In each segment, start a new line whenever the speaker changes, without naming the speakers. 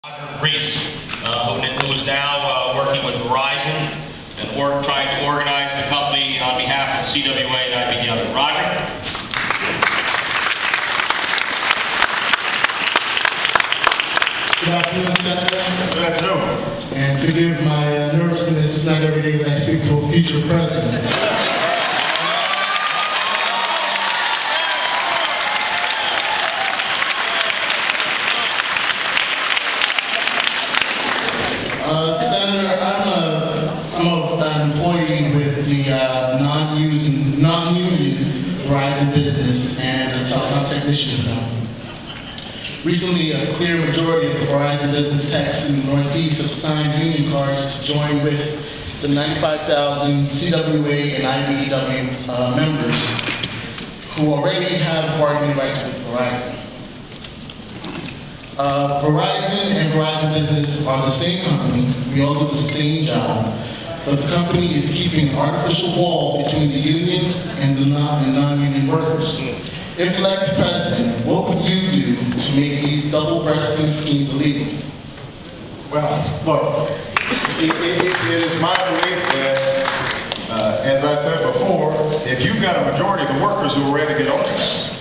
Roger Reece, who is now working with Verizon and trying to organize the company on behalf of CWA and IBEW. Roger?
Good afternoon, Senator.
Good afternoon.
And forgive my nervousness. It's not every day that I speak to a future president. Senator, I'm an employee with the non-union Verizon Business and a telecom technician company. Recently, a clear majority of the Verizon Business techs in the Northeast have signed union cards to join with the 95,000 CWA and IBEW members who already have bargaining rights with Verizon. Verizon and Verizon Business are the same company. We all do the same job, but the company is keeping an artificial wall between the union and the non-union workers. If elected president, what would you do to make these double-breasting schemes illegal?
Well, look, it is my belief that, as I said before, if you've got a majority of the workers who are ready to get organized,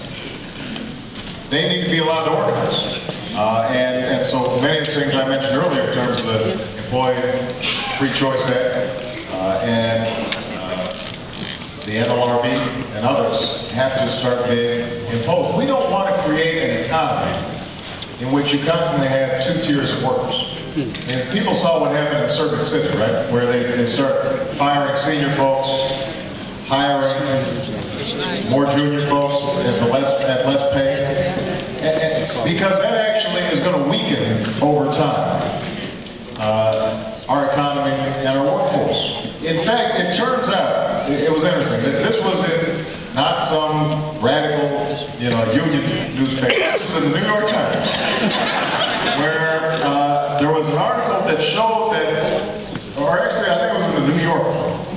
they need to be allowed to organize. And so many of the things I mentioned earlier in terms of the Employee Free Choice Act and the NLRB and others have to start being imposed. We don't want to create an economy in which you constantly have two tiers of workers. And people saw what happened in Circuit City, right? Where they start firing senior folks, hiring more junior folks at less pay. Because that actually is going to weaken over time our economy and our workforce. In fact, it turns out, it was interesting, that this was in not some radical, union newspaper. This was in the New York Times, where there was an article that showed that, or actually I think it was in the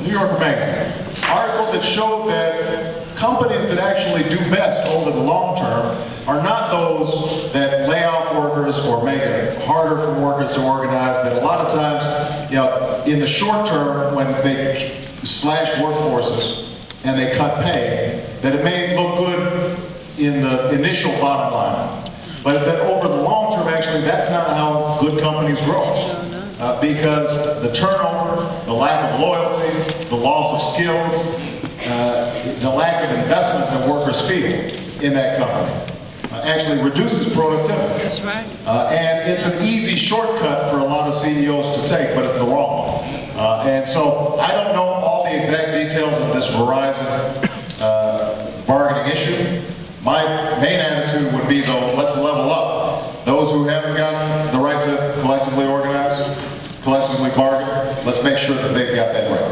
New Yorker magazine, article that showed that companies that actually do best over the long term are not those that lay off workers or make it harder for workers to organize, that a lot of times, in the short term, when they slash workforces and they cut pay, that it may look good in the initial bottom line. But that over the long term, actually, that's not how good companies grow. Because the turnover, the lack of loyalty, the loss of skills, the lack of investment that workers feel in that company actually reduces productivity.
That's right.
And it's an easy shortcut for a lot of CEOs to take, but it's the wrong one. And so I don't know all the exact details of this Verizon bargaining issue. My main attitude would be, though, let's level up. Those who haven't gotten the right to collectively organize, collectively bargain, let's make sure that they've got that right.